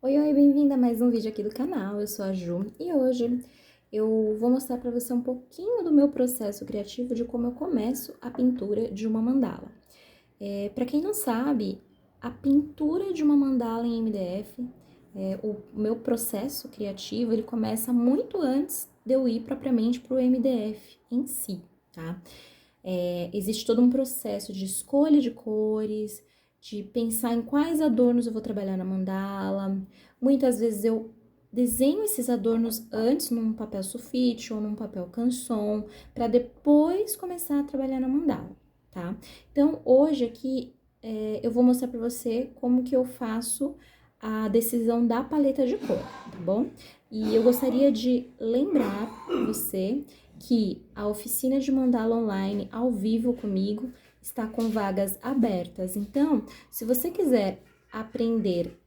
Oi, oi, bem-vinda a mais um vídeo aqui do canal. Eu sou a Ju e hoje eu vou mostrar para você um pouquinho do meu processo criativo de como eu começo a pintura de uma mandala. Para quem não sabe, a pintura de uma mandala em MDF, o meu processo criativo, ele começa muito antes de eu ir propriamente para o MDF em si, tá? Existe todo um processo de escolha de cores, de pensar em quais adornos eu vou trabalhar na mandala. Muitas vezes eu desenho esses adornos antes num papel sulfite ou num papel canson, para depois começar a trabalhar na mandala, tá? Então, hoje aqui eu vou mostrar para você como que eu faço a decisão da paleta de cor, tá bom? E eu gostaria de lembrar você que a oficina de mandala online ao vivo comigo está com vagas abertas. Então, se você quiser aprender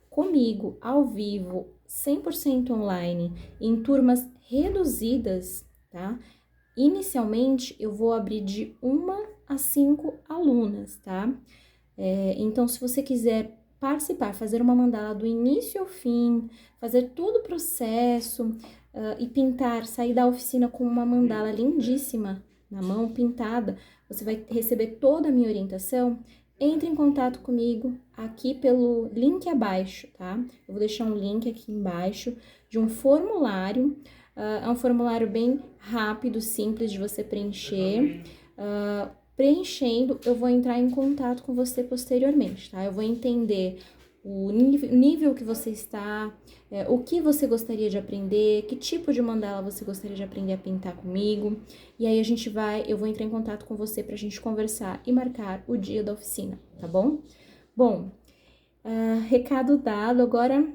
comigo ao vivo, 100% online, em turmas reduzidas, tá? Inicialmente, eu vou abrir de 1 a 5 alunas, tá? Então, se você quiser participar, fazer uma mandala do início ao fim, fazer todo o processo e pintar, sair da oficina com uma mandala lindíssima na mão, pintada, você vai receber toda a minha orientação. Entre em contato comigo aqui pelo link abaixo, tá? Eu vou deixar um link aqui embaixo de um formulário. É um formulário bem rápido, simples de você preencher. Preenchendo, eu vou entrar em contato com você posteriormente, tá? Eu vou entender o nível que você está, o que você gostaria de aprender, que tipo de mandala você gostaria de aprender a pintar comigo. E aí eu vou entrar em contato com você pra gente conversar e marcar o dia da oficina, tá bom? Bom, recado dado, agora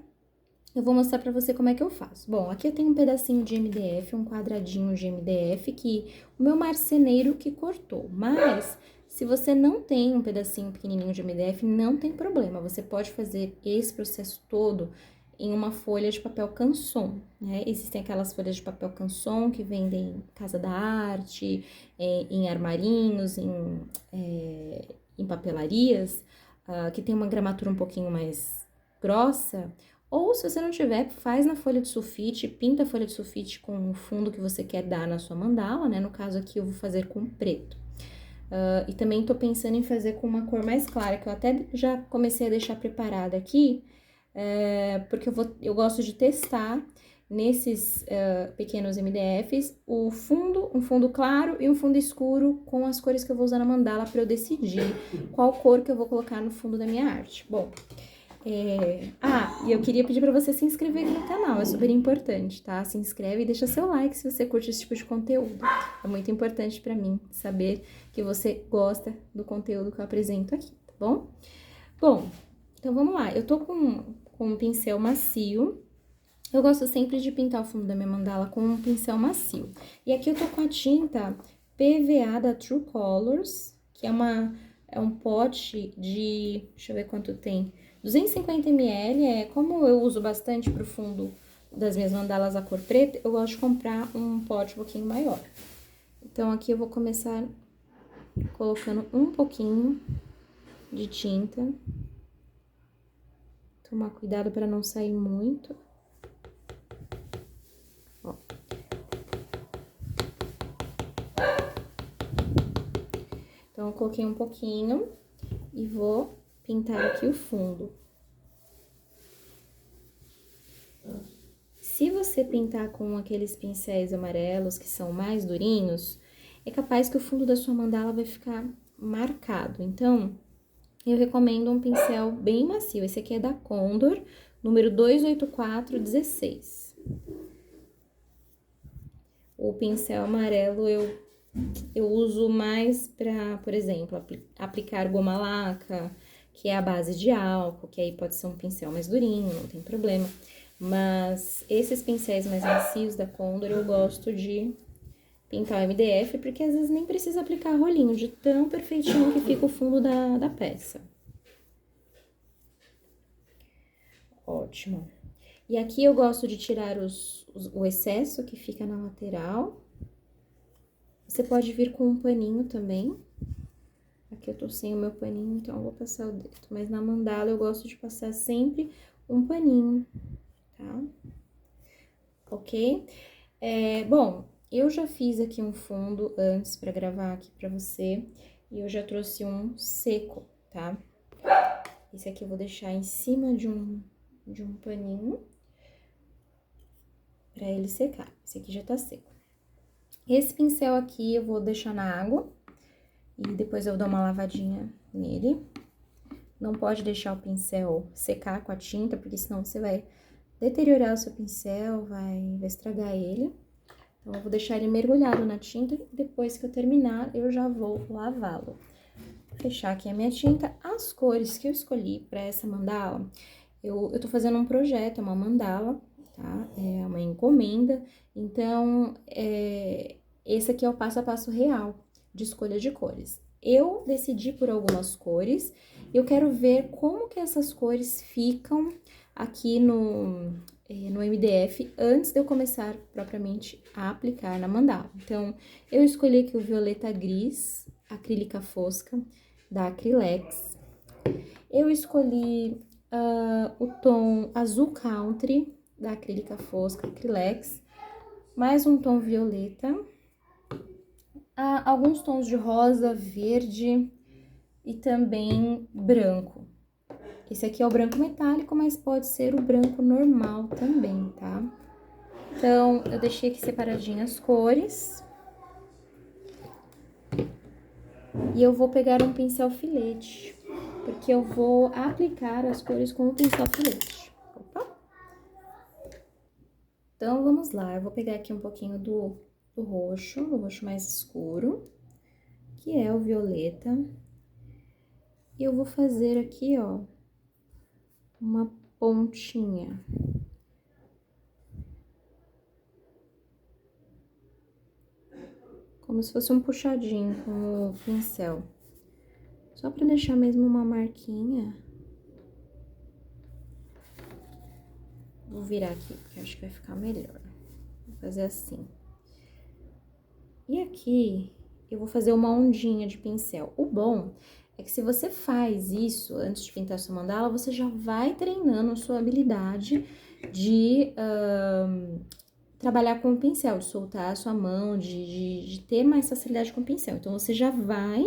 eu vou mostrar pra você como é que eu faço. Bom, aqui eu tenho um pedacinho de MDF, um quadradinho de MDF que o meu marceneiro que cortou. Mas, se você não tem um pedacinho pequenininho de MDF, não tem problema. Você pode fazer esse processo todo em uma folha de papel canson, né? Existem aquelas folhas de papel canson que vendem em Casa da Arte, em armarinhos, em papelarias, que tem uma gramatura um pouquinho mais grossa. Ou, se você não tiver, faz na folha de sulfite, pinta a folha de sulfite com o fundo que você quer dar na sua mandala, né? No caso aqui, eu vou fazer com preto. E também tô pensando em fazer com uma cor mais clara, que eu até já comecei a deixar preparada aqui, porque eu gosto de testar nesses pequenos MDFs um fundo claro e um fundo escuro com as cores que eu vou usar na mandala para eu decidir qual cor que eu vou colocar no fundo da minha arte. Bom, e eu queria pedir pra você se inscrever aqui no canal, é super importante, tá? Se inscreve e deixa seu like se você curte esse tipo de conteúdo. É muito importante pra mim saber que você gosta do conteúdo que eu apresento aqui, tá bom? Bom, então vamos lá. Eu tô com um pincel macio. Eu gosto sempre de pintar o fundo da minha mandala com um pincel macio. E aqui eu tô com a tinta PVA da True Colors, que é um pote de, deixa eu ver quanto tem, 250 ml. Como eu uso bastante pro fundo das minhas mandalas a cor preta, eu gosto de comprar um pote um pouquinho maior. Então, aqui eu vou começar colocando um pouquinho de tinta. Tomar cuidado para não sair muito. Ó. Então, eu coloquei um pouquinho e vou pintar aqui o fundo. Se você pintar com aqueles pincéis amarelos que são mais durinhos, é capaz que o fundo da sua mandala vai ficar marcado. Então, eu recomendo um pincel bem macio. Esse aqui é da Condor, número 28416. O pincel amarelo eu uso mais para, por exemplo, aplicar goma laca, que é a base de álcool, que aí pode ser um pincel mais durinho, não tem problema. Mas esses pincéis mais macios da Condor eu gosto de pintar o MDF, porque às vezes nem precisa aplicar rolinho, de tão perfeitinho que fica o fundo da peça. Ótimo. E aqui eu gosto de tirar o excesso que fica na lateral. Você pode vir com um paninho também. Aqui eu tô sem o meu paninho, então eu vou passar o dedo. Mas na mandala eu gosto de passar sempre um paninho, tá? Ok? Bom, eu já fiz aqui um fundo antes pra gravar aqui pra você e eu já trouxe um seco, tá? Esse aqui eu vou deixar em cima de um paninho pra ele secar. Esse aqui já tá seco. Esse pincel aqui eu vou deixar na água e depois eu dou uma lavadinha nele. Não pode deixar o pincel secar com a tinta, porque senão você vai deteriorar o seu pincel, vai estragar ele. Então, eu vou deixar ele mergulhado na tinta e depois que eu terminar, eu já vou lavá-lo. Vou fechar aqui a minha tinta. As cores que eu escolhi para essa mandala, eu tô fazendo um projeto, é uma mandala, tá? É uma encomenda. Então, esse aqui é o passo a passo real de escolha de cores. Eu decidi por algumas cores, eu quero ver como que essas cores ficam aqui no MDF antes de eu começar propriamente a aplicar na mandala. Então, eu escolhi aqui o violeta gris, acrílica fosca, da Acrylex. Eu escolhi o tom azul country, da acrílica fosca, Acrylex, mais um tom violeta, alguns tons de rosa, verde e também branco. Esse aqui é o branco metálico, mas pode ser o branco normal também, tá? Então, eu deixei aqui separadinhas as cores. E eu vou pegar um pincel filete, porque eu vou aplicar as cores com o pincel filete. Opa! Então, vamos lá. Eu vou pegar aqui um pouquinho do roxo, do roxo mais escuro, que é o violeta. E eu vou fazer aqui, ó, uma pontinha. Como se fosse um puxadinho com o pincel. Só pra deixar mesmo uma marquinha. Vou virar aqui, porque acho que vai ficar melhor. Vou fazer assim. E aqui, eu vou fazer uma ondinha de pincel. O bom é que se você faz isso antes de pintar sua mandala, você já vai treinando a sua habilidade de trabalhar com o pincel, de soltar a sua mão, de ter mais facilidade com o pincel. Então, você já vai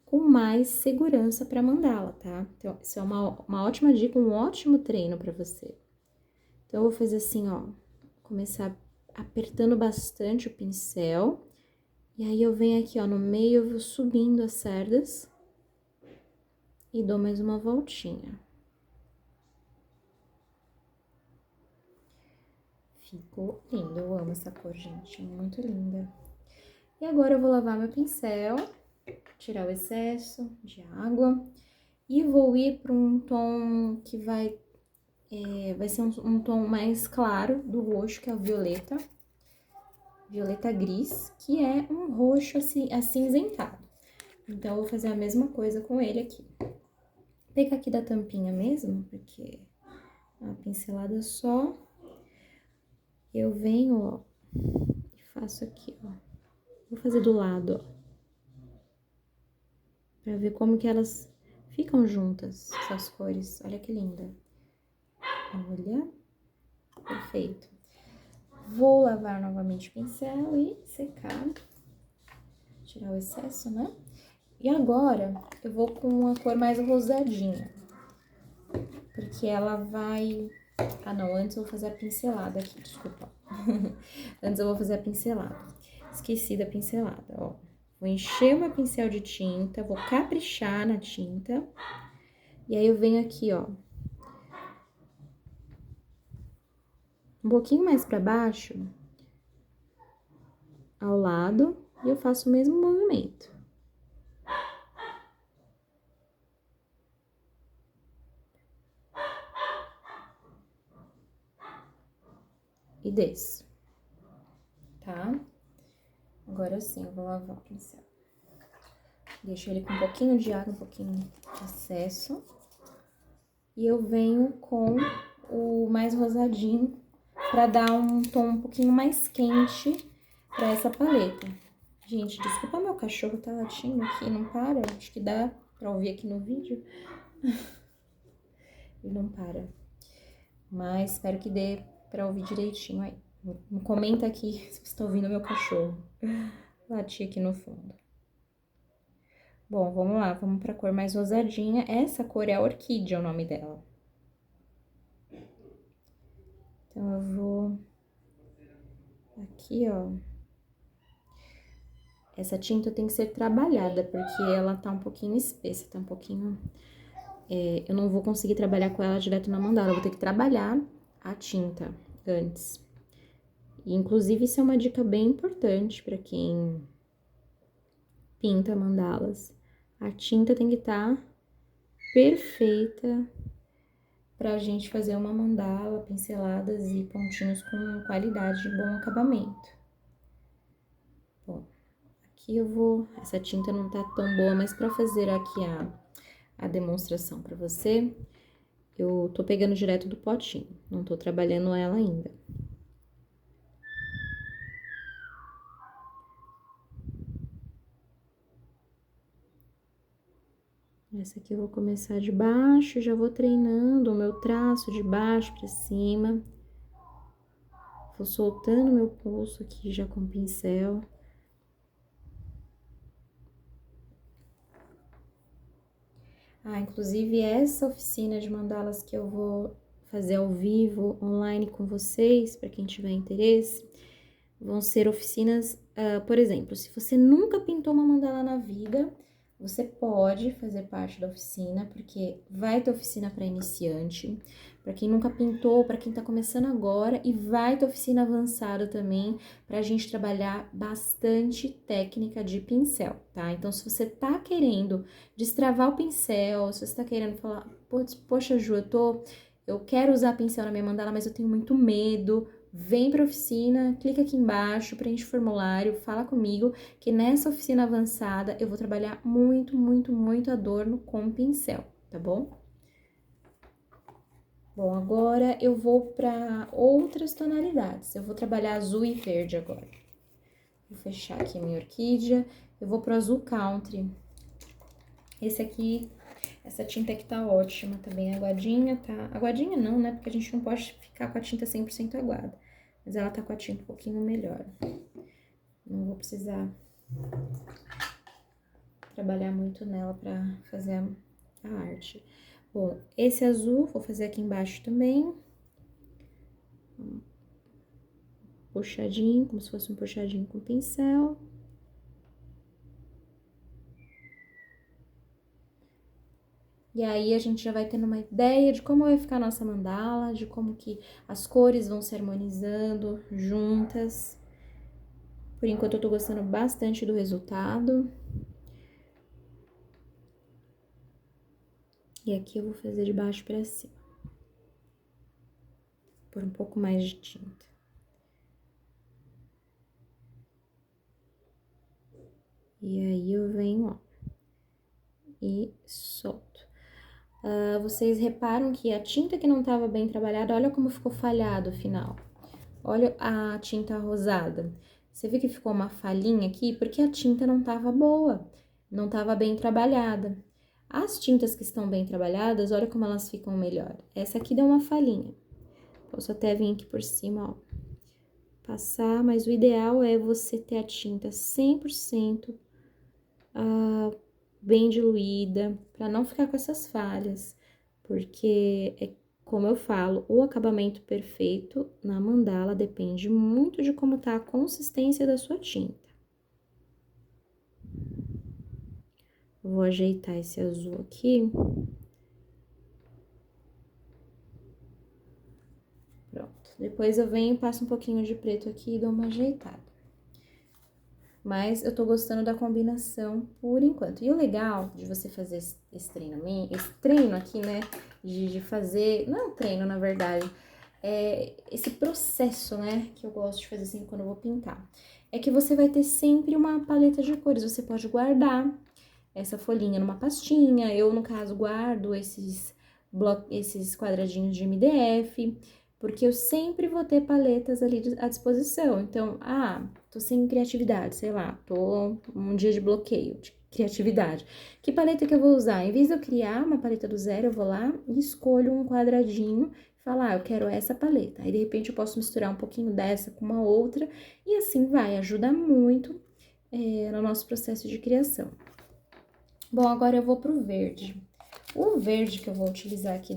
com mais segurança pra mandala, tá? Então, isso é uma ótima dica, um ótimo treino pra você. Então, eu vou fazer assim, ó, começar apertando bastante o pincel. E aí, eu venho aqui, ó, no meio, eu vou subindo as cerdas e dou mais uma voltinha. Ficou lindo, eu amo essa cor, gente, muito linda. E agora, eu vou lavar meu pincel, tirar o excesso de água e vou ir para um tom que vai ser um tom mais claro do roxo, que é o violeta. Violeta gris, que é um roxo assim, acinzentado. Então, eu vou fazer a mesma coisa com ele aqui. Vou pegar aqui da tampinha mesmo, porque uma pincelada só. Eu venho, ó, e faço aqui, ó. Vou fazer do lado, ó. Pra ver como que elas ficam juntas, essas cores. Olha que linda. Olha. Perfeito. Vou lavar novamente o pincel e secar. Tirar o excesso, né? E agora, eu vou com uma cor mais rosadinha. Porque ela vai... Ah, não, antes eu vou fazer a pincelada aqui, desculpa. Antes eu vou fazer a pincelada. Esqueci da pincelada, ó. Vou encher o meu pincel de tinta, vou caprichar na tinta. E aí, eu venho aqui, ó. Um pouquinho mais pra baixo, ao lado, e eu faço o mesmo movimento. E desço, tá? Agora sim, eu vou lavar o pincel. Deixo ele com um pouquinho de água, um pouquinho de excesso. E eu venho com o mais rosadinho, pra dar um tom um pouquinho mais quente pra essa paleta. Gente, desculpa, meu cachorro tá latindo aqui, não para. Acho que dá pra ouvir aqui no vídeo. Ele não para. mas espero que dê pra ouvir direitinho aí. Comenta aqui se você tá ouvindo meu cachorro latir aqui no fundo. Bom, vamos lá, vamos pra cor mais rosadinha. Essa cor é a orquídea, o nome dela. Então, eu vou aqui, ó. Essa tinta tem que ser trabalhada, porque ela tá um pouquinho espessa, tá um pouquinho... eu não vou conseguir trabalhar com ela direto na mandala, eu vou ter que trabalhar a tinta antes. E, inclusive, isso é uma dica bem importante pra quem pinta mandalas. A tinta tem que estar perfeita pra gente fazer uma mandala, pinceladas e pontinhos com qualidade de bom acabamento. Bom, aqui eu vou... Essa tinta não tá tão boa, mas pra fazer aqui a demonstração pra você, eu tô pegando direto do potinho, não tô trabalhando ela ainda. Essa aqui eu vou começar de baixo, já vou treinando o meu traço de baixo pra cima. Vou soltando meu pulso aqui já com o pincel. Inclusive essa oficina de mandalas que eu vou fazer ao vivo, online com vocês, para quem tiver interesse, vão ser oficinas, por exemplo, se você nunca pintou uma mandala na vida, você pode fazer parte da oficina, porque vai ter oficina para iniciante, para quem nunca pintou, para quem tá começando agora, e vai ter oficina avançada também, pra gente trabalhar bastante técnica de pincel, tá? Então, se você tá querendo destravar o pincel, se você tá querendo falar, poxa, Ju, eu quero usar pincel na minha mandala, mas eu tenho muito medo, vem pra oficina, clica aqui embaixo, preenche o formulário, fala comigo, que nessa oficina avançada eu vou trabalhar muito, muito, muito adorno com pincel, tá bom? Bom, agora eu vou pra outras tonalidades. Eu vou trabalhar azul e verde agora. Vou fechar aqui a minha orquídea. Eu vou pro azul country. Esse aqui, essa tinta aqui tá ótima, tá bem aguadinha, tá? Aguadinha não, né? Porque a gente não pode ficar com a tinta 100% aguada. Mas ela tá com a tinta um pouquinho melhor. Não vou precisar trabalhar muito nela pra fazer a arte. Bom, esse azul, vou fazer aqui embaixo também. Puxadinho, como se fosse um puxadinho com pincel. E aí, a gente já vai tendo uma ideia de como vai ficar a nossa mandala, de como que as cores vão se harmonizando juntas. Por enquanto, eu tô gostando bastante do resultado. E aqui eu vou fazer de baixo pra cima. Por um pouco mais de tinta. E aí, eu venho, ó, e solto. Vocês reparam que a tinta que não tava bem trabalhada, olha como ficou falhado o final. Olha a tinta rosada. Você viu que ficou uma falhinha aqui? Porque a tinta não tava boa, não tava bem trabalhada. As tintas que estão bem trabalhadas, olha como elas ficam melhor. Essa aqui deu uma falhinha. Posso até vir aqui por cima, ó. Passar, mas o ideal é você ter a tinta 100% bem diluída, para não ficar com essas falhas. Porque, como eu falo, o acabamento perfeito na mandala depende muito de como tá a consistência da sua tinta. Vou ajeitar esse azul aqui. Pronto. Depois eu venho e passo um pouquinho de preto aqui e dou uma ajeitada. Mas eu tô gostando da combinação por enquanto. E o legal de você fazer esse treino aqui, né, de fazer... Não é um treino, na verdade, é esse processo, né, que eu gosto de fazer sempre quando eu vou pintar. É que você vai ter sempre uma paleta de cores, você pode guardar essa folhinha numa pastinha. Eu, no caso, guardo esses quadradinhos de MDF, porque eu sempre vou ter paletas ali à disposição. Então, tô sem criatividade, sei lá, tô um dia de bloqueio de criatividade. Que paleta que eu vou usar? Em vez de eu criar uma paleta do zero, eu vou lá e escolho um quadradinho, falar, eu quero essa paleta. Aí, de repente, eu posso misturar um pouquinho dessa com uma outra, e assim vai, ajuda muito no nosso processo de criação. Bom, agora eu vou pro verde. O verde que eu vou utilizar aqui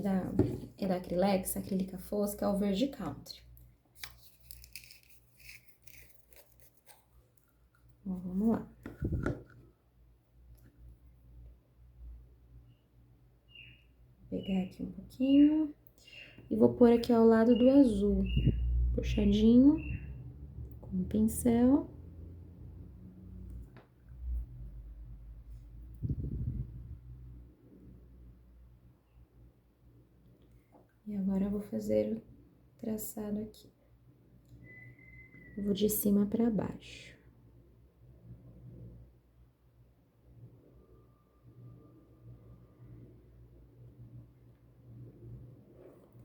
é da Acrylex, acrílica fosca, é o verde country. Bom, vamos lá. Vou pegar aqui um pouquinho e vou pôr aqui ao lado do azul, puxadinho, com o pincel. E agora eu vou fazer o traçado aqui. Eu vou de cima para baixo.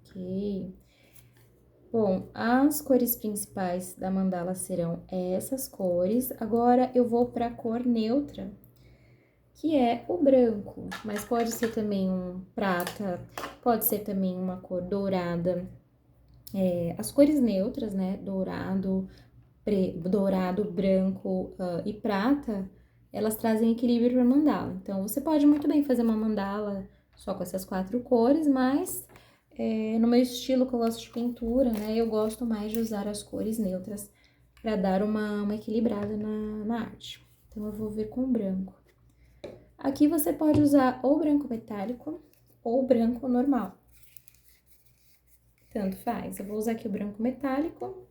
Ok. Bom, as cores principais da mandala serão essas cores. Agora, eu vou para a cor neutra, que é o branco. Mas pode ser também um prata, pode ser também uma cor dourada. As cores neutras, né? Dourado, branco e prata, elas trazem equilíbrio para mandala. Então, você pode muito bem fazer uma mandala só com essas 4 cores, mas no meu estilo que eu gosto de pintura, né, eu gosto mais de usar as cores neutras para dar uma equilibrada na arte. Então, eu vou ver com branco. Aqui você pode usar ou branco metálico ou branco normal. Tanto faz. Eu vou usar aqui o branco metálico,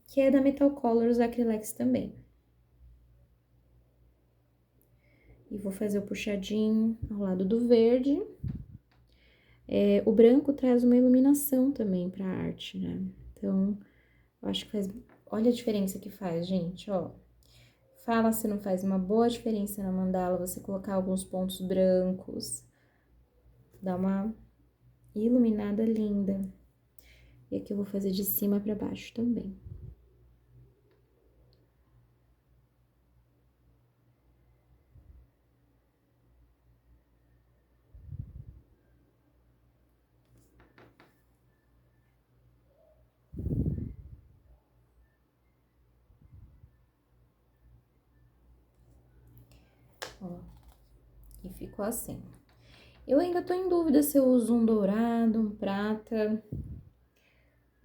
que é da Metal Colors Acrylex também. E vou fazer o puxadinho ao lado do verde. O branco traz uma iluminação também pra arte, né? Então, eu acho que faz... Olha a diferença que faz, gente, ó. Fala se não faz uma boa diferença na mandala você colocar alguns pontos brancos. Dá uma iluminada linda. E aqui eu vou fazer de cima pra baixo também. Ó, e ficou assim. Eu ainda tô em dúvida se eu uso um dourado, um prata.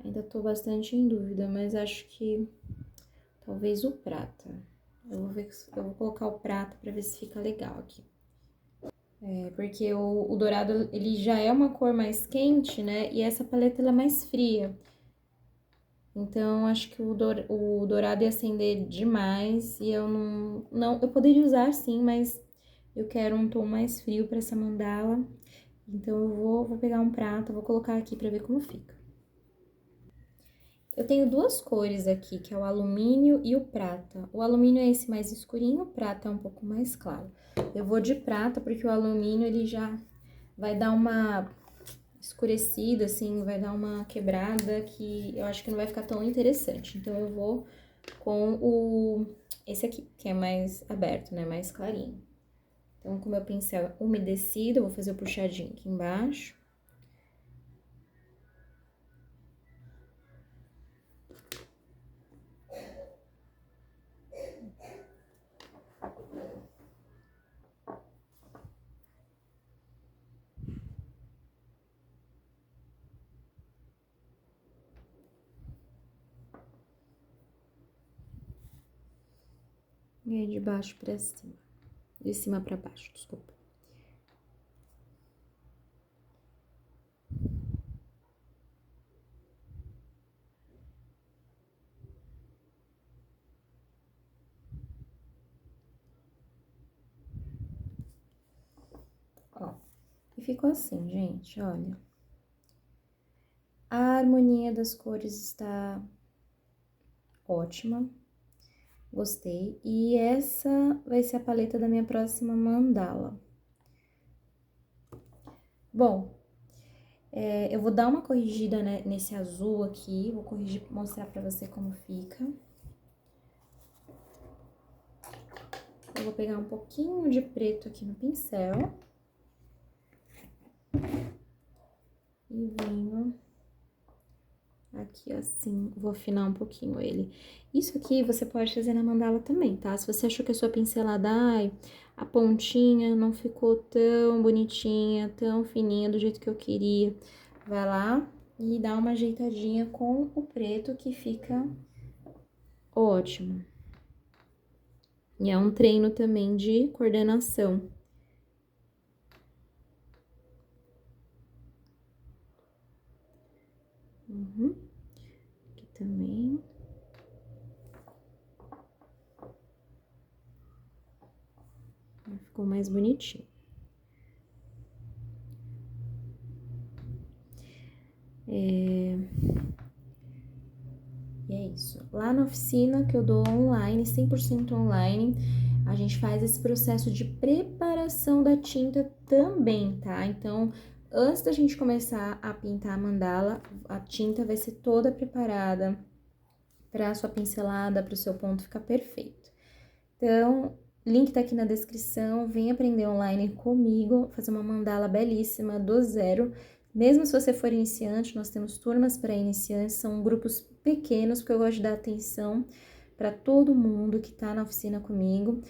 Ainda tô bastante em dúvida, mas acho que talvez o prata. Eu vou colocar o prata pra ver se fica legal aqui. Porque o dourado, ele já é uma cor mais quente, né? E essa paleta, ela é mais fria. Então, acho que o dourado ia acender demais e eu não... Eu poderia usar sim, mas eu quero um tom mais frio pra essa mandala. Então, eu vou pegar um prata, vou colocar aqui pra ver como fica. Eu tenho duas cores aqui, que é o alumínio e o prata. O alumínio é esse mais escurinho, o prata é um pouco mais claro. Eu vou de prata porque o alumínio, ele já vai dar uma escurecida, assim, vai dar uma quebrada que eu acho que não vai ficar tão interessante. Então, eu vou com esse aqui, que é mais aberto, né, mais clarinho. Então, com o meu pincel umedecido, eu vou fazer o puxadinho aqui embaixo. E aí, de baixo pra cima. De cima pra baixo, desculpa. Ó, e ficou assim, gente, olha. A harmonia das cores está ótima. Gostei. E essa vai ser a paleta da minha próxima mandala. Bom, eu vou dar uma corrigida, né, nesse azul aqui. Vou corrigir, mostrar pra você como fica. Eu vou pegar um pouquinho de preto aqui no pincel. E venho aqui assim, vou afinar um pouquinho ele. Isso aqui você pode fazer na mandala também, tá? Se você achou que a sua pincelada, ai, a pontinha não ficou tão bonitinha, tão fininha do jeito que eu queria, vai lá e dá uma ajeitadinha com o preto que fica ótimo. E é um treino também de coordenação. Aqui também. Ficou mais bonitinho. E é isso. Lá na oficina que eu dou online, 100% online, a gente faz esse processo de preparação da tinta também, tá? Então, antes da gente começar a pintar a mandala, a tinta vai ser toda preparada para a sua pincelada, para o seu ponto ficar perfeito. Então, link tá aqui na descrição, vem aprender online comigo, fazer uma mandala belíssima do zero. Mesmo se você for iniciante, nós temos turmas para iniciantes, são grupos pequenos, porque eu gosto de dar atenção para todo mundo que tá na oficina comigo,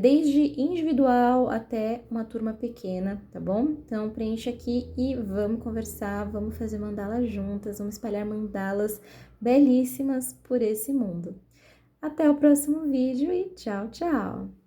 desde individual até uma turma pequena, tá bom? Então, preenche aqui e vamos conversar, vamos fazer mandala juntas, vamos espalhar mandalas belíssimas por esse mundo. Até o próximo vídeo e tchau, tchau!